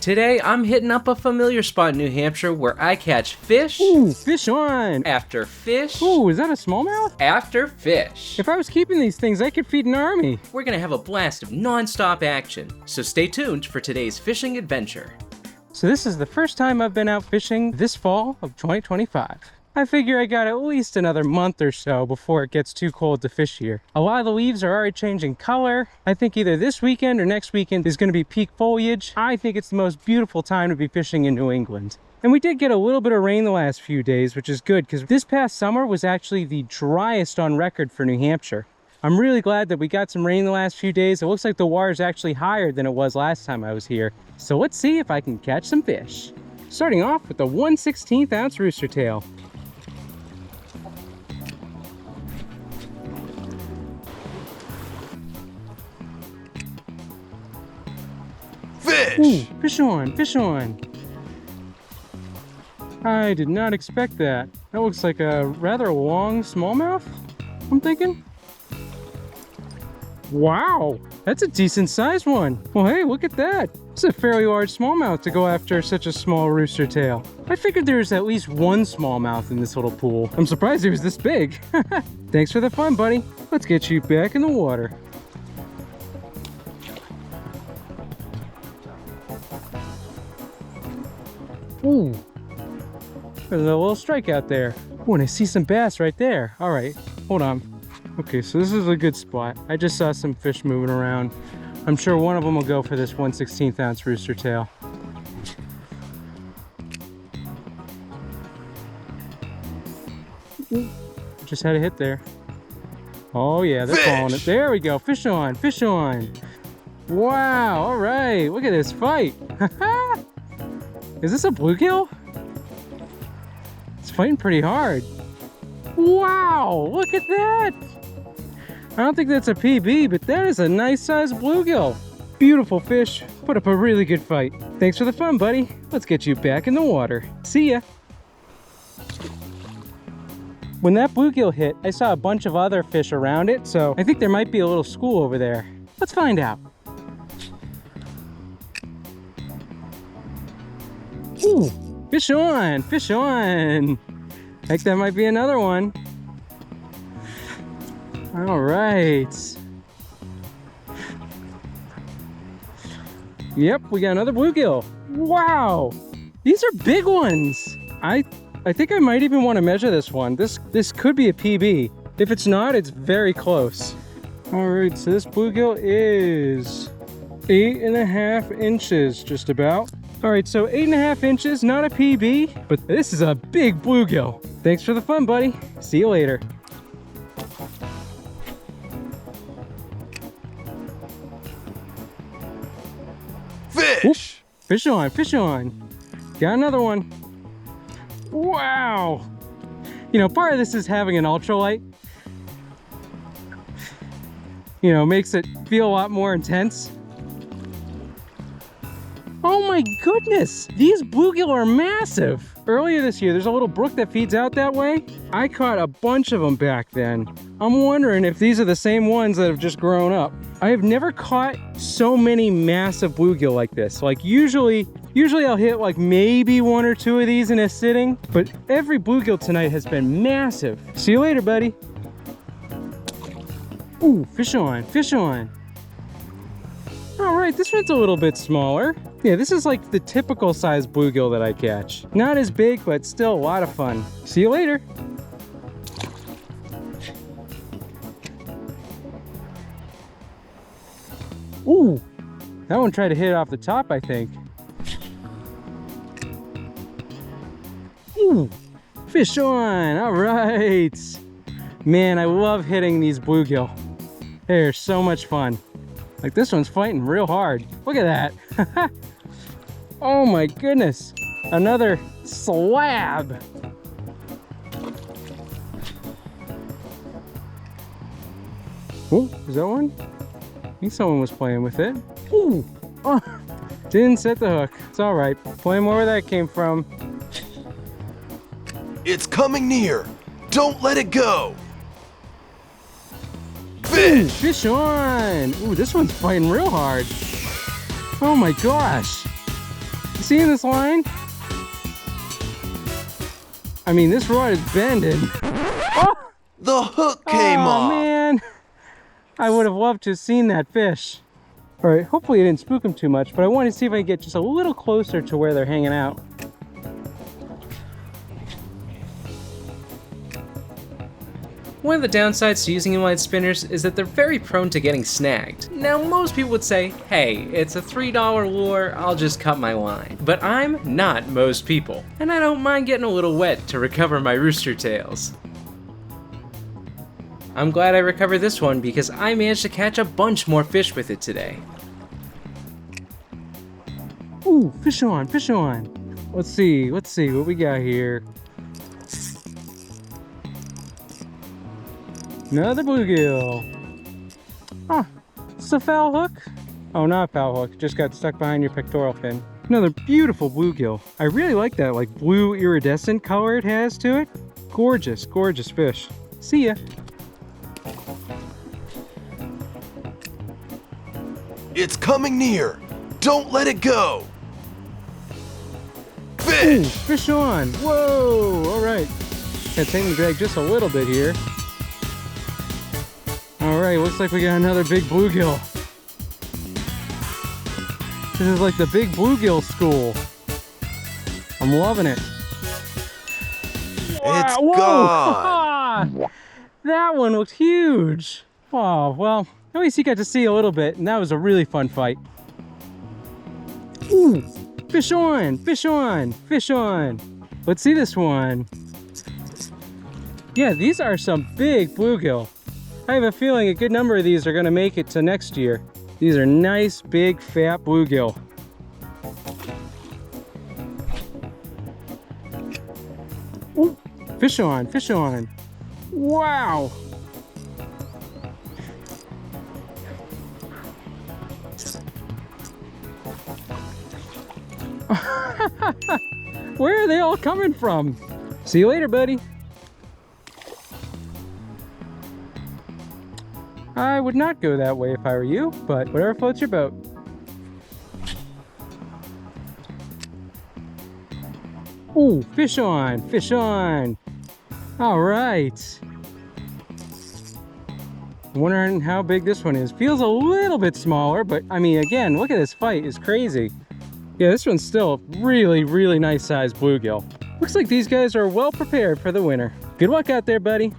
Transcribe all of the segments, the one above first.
Today, I'm hitting up a familiar spot in New Hampshire where I catch fish. Ooh, fish on! After fish. Ooh, is that a smallmouth? After fish. If I was keeping these things, I could feed an army. We're gonna have a blast of non-stop action, so stay tuned for today's fishing adventure. So this is the first time I've been out fishing this fall of 2025. I figure I got at least another month or so before it gets too cold to fish here. A lot of the leaves are already changing color. I think either this weekend or next weekend is going to be peak foliage. I think it's the most beautiful time to be fishing in New England. And we did get a little bit of rain the last few days, which is good because this past summer was actually the driest on record for New Hampshire. I'm really glad that we got some rain the last few days. It looks like the water is actually higher than it was last time I was here. So let's see if I can catch some fish. Starting off with the 1/16 ounce rooster tail. Fish! Ooh, fish on, fish on. I did not expect that. That looks like a rather long smallmouth, I'm thinking. Wow, that's a decent sized one. Well, hey, look at that. It's a fairly large smallmouth to go after such a small rooster tail. I figured there was at least one smallmouth in this little pool. I'm surprised it was this big. Thanks for the fun, buddy. Let's get you back in the water. Ooh, there's a little strikeout there. Oh, and I see some bass right there. All right, hold on. Okay, so this is a good spot. I just saw some fish moving around. I'm sure one of them will go for this 1/16 ounce rooster tail. Ooh, just had a hit there. Oh yeah, they're calling it. There we go, fish on, fish on. Wow, all right, look at this fight. Is this a bluegill? It's fighting pretty hard. Wow, look at that. I don't think that's a PB, but that is a nice sized bluegill. Beautiful fish, put up a really good fight. Thanks for the fun, buddy. Let's get you back in the water. See ya. When that bluegill hit, I saw a bunch of other fish around it, so I think there might be a little school over there. Let's find out. Ooh, fish on, fish on. Heck, that might be another one. All right. Yep, we got another bluegill. Wow, these are big ones. I think I might even want to measure this one. This could be a PB. If it's not, it's very close. All right, so this bluegill is 8.5 inches, just about. All right, so 8.5 inches, not a PB, but this is a big bluegill. Thanks for the fun, buddy. See you later. Fish! Ooh, fish on, fish on. Got another one. Wow. You know, part of this is having an ultralight. You know, makes it feel a lot more intense. Oh my goodness, these bluegill are massive. Earlier this year, there's a little brook that feeds out that way. I caught a bunch of them back then. I'm wondering if these are the same ones that have just grown up. I have never caught so many massive bluegill like this. Like usually I'll hit like maybe one or two of these in a sitting, but every bluegill tonight has been massive. See you later, buddy. Ooh, fish on, fish on. All right, this one's a little bit smaller. Yeah, this is like the typical size bluegill that I catch. Not as big, but still a lot of fun. See you later. Ooh, that one tried to hit it off the top, I think. Ooh, fish on, all right. Man, I love hitting these bluegill. They're so much fun. Like this one's fighting real hard. Look at that. Oh my goodness. Another slab. Oh, is that one? I think someone was playing with it. Ooh. Oh, didn't set the hook. It's all right. Playing more where that came from. It's coming near. Don't let it go. Ooh, fish on. Ooh, this one's fighting real hard. Oh my gosh. seeing this line? I mean, this rod is bending. Oh! The hook came Oh, off. man. I would have loved to have seen that fish. All right, hopefully it didn't spook them too much, but I wanted to see if I could get just a little closer to where they're hanging out. One of the downsides to using inline spinners is that they're very prone to getting snagged. Now, most people would say, hey, it's a $3 lure, I'll just cut my line. But I'm not most people, and I don't mind getting a little wet to recover my rooster tails. I'm glad I recovered this one because I managed to catch a bunch more fish with it today. Ooh, fish on, fish on. Let's see what we got here. Another bluegill. Huh, it's a foul hook? Oh, not a foul hook, just got stuck behind your pectoral fin. Another beautiful bluegill. I really like that like blue iridescent color it has to it. Gorgeous, gorgeous fish. See ya. It's coming near. Don't let it go. Ooh, Fish! fish on. Whoa, all right. Gotta take the drag just a little bit here. All right, looks like we got another big bluegill. This is like the big bluegill school. I'm loving it. It's Whoa. gone. That one looked huge. Oh, well, at least you got to see a little bit, and that was a really fun fight. Ooh, fish on, fish on, fish on. Let's see this one. Yeah, these are some big bluegill. I have a feeling a good number of these are gonna make it to next year. These are nice, big, fat bluegill. Ooh, fish on, fish on. Wow. Where are they all coming from? See you later, buddy. I would not go that way if I were you, but whatever floats your boat. Ooh, fish on, fish on. All right. Wondering how big this one is. Feels a little bit smaller, but I mean, again, look at this fight, it's crazy. Yeah, this one's still really, really nice sized bluegill. Looks like these guys are well prepared for the winter. Good luck out there, buddy.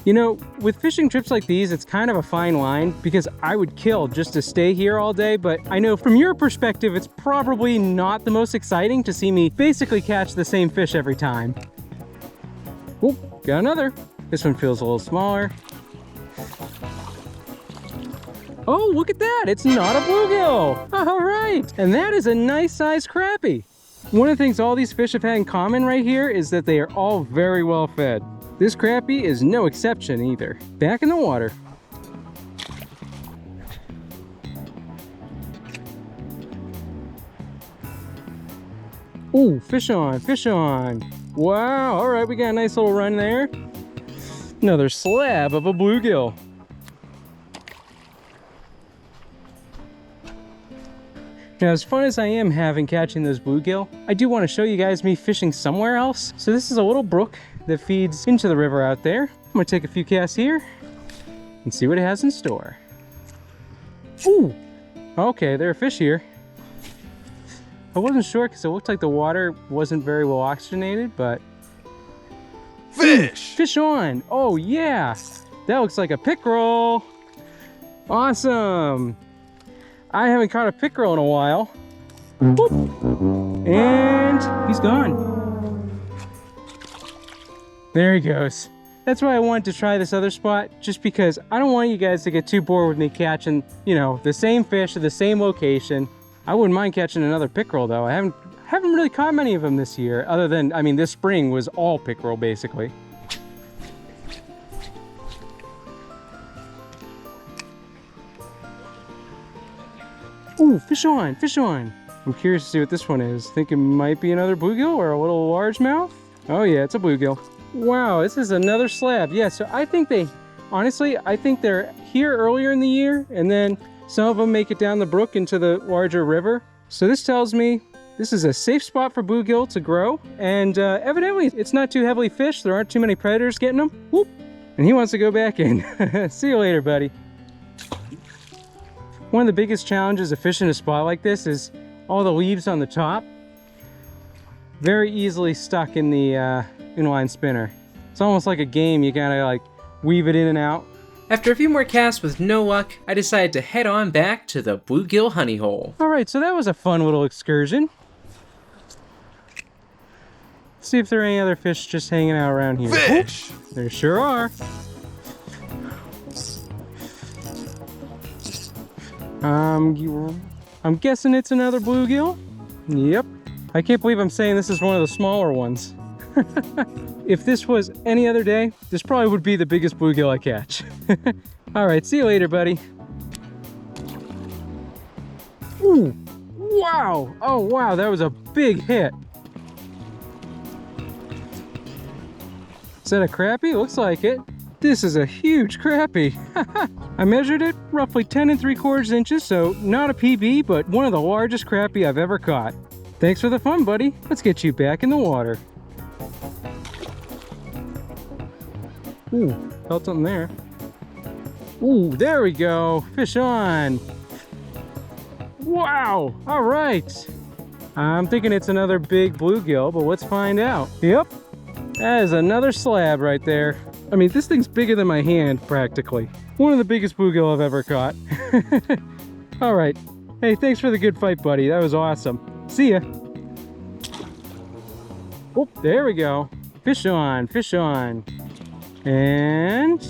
You know, with fishing trips like these, it's kind of a fine line because I would kill just to stay here all day, but I know from your perspective, it's probably not the most exciting to see me basically catch the same fish every time. Oh, got another. This one feels a little smaller. Oh, look at that. It's not a bluegill. All right. And that is a nice sized crappie. One of the things all these fish have had in common right here is that they are all very well fed. This crappie is no exception either. Back in the water. Ooh, fish on, fish on. Wow, all right, we got a nice little run there. Another slab of a bluegill. Now, as fun as I am having catching those bluegill, I do want to show you guys me fishing somewhere else. So this is a little brook that feeds into the river out there. I'm gonna take a few casts here and see what it has in store. Ooh, okay, there are fish here. I wasn't sure because it looked like the water wasn't very well oxygenated, but... Fish! Fish on, oh yeah. That looks like a pickerel. Awesome. I haven't caught a pickerel in a while. Boop. And he's gone. There he goes. That's why I wanted to try this other spot, just because I don't want you guys to get too bored with me catching, you know, the same fish at the same location. I wouldn't mind catching another pickerel though. I haven't really caught many of them this year, other than, I mean, this spring was all pickerel basically. Ooh, fish on, fish on. I'm curious to see what this one is. Think it might be another bluegill or a little largemouth? Oh yeah, it's a bluegill. Wow, this is another slab. Yeah, so I think honestly, I think they're here earlier in the year, and then some of them make it down the brook into the larger river. So this tells me this is a safe spot for bluegill to grow, and evidently it's not too heavily fished. There aren't too many predators getting them. Whoop! And he wants to go back in. See you later, buddy. One of the biggest challenges of fishing a spot like this is all the leaves on the top. Very easily stuck in the inline spinner. It's almost like a game. You gotta like weave it in and out. After a few more casts with no luck, I decided to head on back to the bluegill honey hole. All right, so that was a fun little excursion. See if there are any other fish just hanging out around here. Fish! Oop, there sure are. I'm guessing it's another bluegill. Yep. I can't believe I'm saying this is one of the smaller ones. If this was any other day, this probably would be the biggest bluegill I catch. All right, see you later, buddy. Ooh, wow. Oh, wow, that was a big hit. Is that a crappie? Looks like it. This is a huge crappie. I measured it roughly 10 3/4 inches, so not a PB, but one of the largest crappie I've ever caught. Thanks for the fun, buddy. Let's get you back in the water. Ooh, felt something there. Ooh, there we go. Fish on. Wow, all right. I'm thinking it's another big bluegill, but let's find out. Yep, that is another slab right there. I mean, this thing's bigger than my hand, practically. One of the biggest bluegill I've ever caught. All right. Hey, thanks for the good fight, buddy. That was awesome. See ya. Oh, there we go. Fish on, fish on. And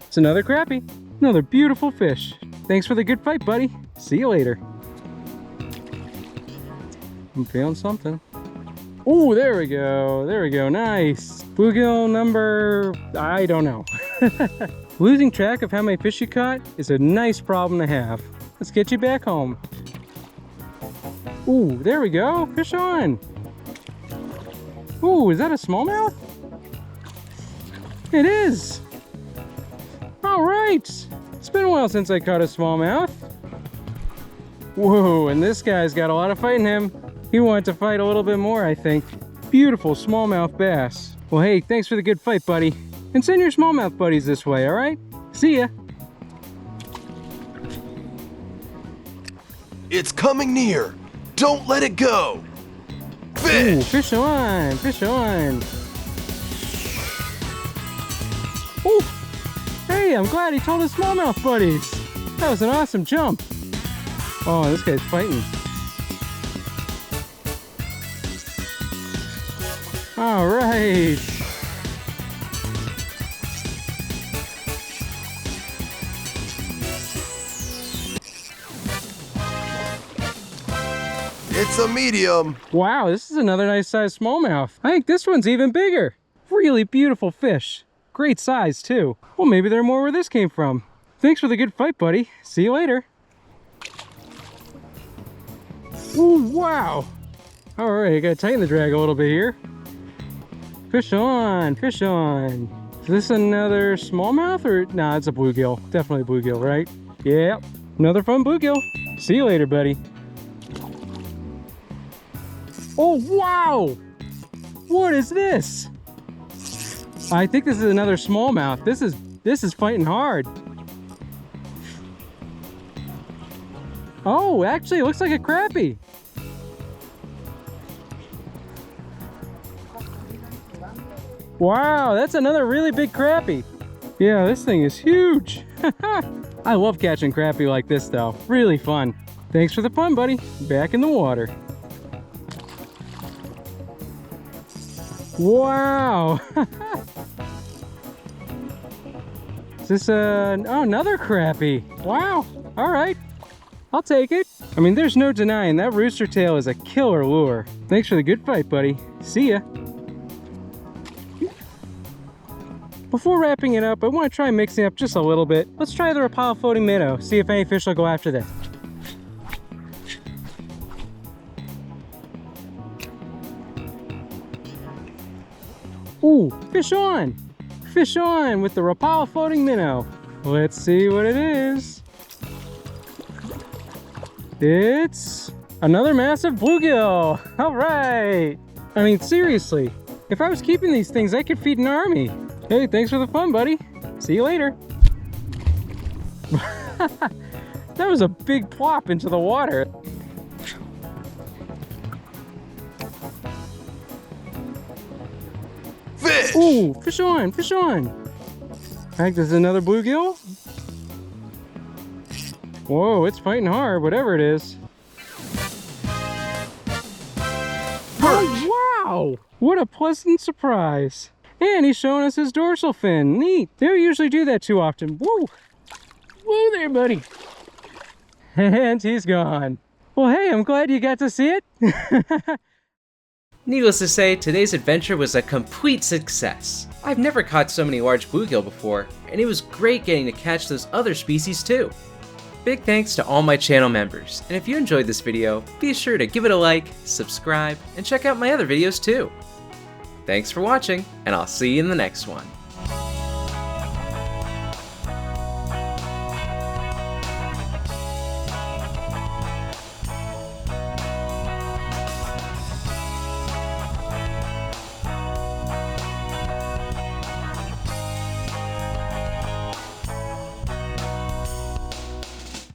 it's another crappie. Another beautiful fish. Thanks for the good fight, buddy. See you later. I'm feeling something. Oh, there we go. There we go. Nice. Bluegill number, I don't know. Losing track of how many fish you caught is a nice problem to have. Let's get you back home. Ooh, there we go. Fish on. Ooh, is that a smallmouth? It is. All right. It's been a while since I caught a smallmouth. Whoa, and this guy's got a lot of fight in him. He wanted to fight a little bit more, I think. Beautiful smallmouth bass. Well, hey, thanks for the good fight, buddy. And send your smallmouth buddies this way, all right? See ya. It's coming near. Don't let it go. Fish! Ooh, fish on, fish on. Ooh, hey, I'm glad he told his smallmouth buddies. That was an awesome jump. Oh, this guy's fighting. All right. It's a medium. Wow, this is another nice sized smallmouth. I think this one's even bigger. Really beautiful fish. Great size too. Well, maybe there are more where this came from. Thanks for the good fight, buddy. See you later. Ooh, wow. All right, I gotta tighten the drag a little bit here. Fish on, fish on. Is this another smallmouth or? Nah, it's a bluegill. Definitely a bluegill, right? Yep, another fun bluegill. See you later, buddy. Oh, wow! What is this? I think this is another smallmouth. This is fighting hard. Oh, actually, it looks like a crappie. Wow, that's another really big crappie. Yeah, this thing is huge. I love catching crappie like this though. Really fun. Thanks for the fun, buddy. Back in the water. Wow. Is this another crappie? Wow. All right. I'll take it. I mean, there's no denying that rooster tail is a killer lure. Thanks for the good fight, buddy. See ya. Before wrapping it up, I want to try mixing up just a little bit. Let's try the Rapala floating minnow, see if any fish will go after that. Ooh, fish on! Fish on with the Rapala floating minnow. Let's see what it is. It's another massive bluegill. All right. I mean, seriously, if I was keeping these things, I could feed an army. Hey, thanks for the fun, buddy. See you later. That was a big plop into the water. Fish! Ooh, fish on, fish on. Alright, there's another bluegill. Whoa, it's fighting hard, whatever it is. Oh, wow! What a pleasant surprise. And he's showing us his dorsal fin. Neat. They don't usually do that too often. Whoa! Whoa there, buddy. And he's gone. Well, hey, I'm glad you got to see it. Needless to say, today's adventure was a complete success. I've never caught so many large bluegill before, and it was great getting to catch those other species too. Big thanks to all my channel members, and if you enjoyed this video, be sure to give it a like, subscribe, and check out my other videos too. Thanks for watching, and I'll see you in the next one.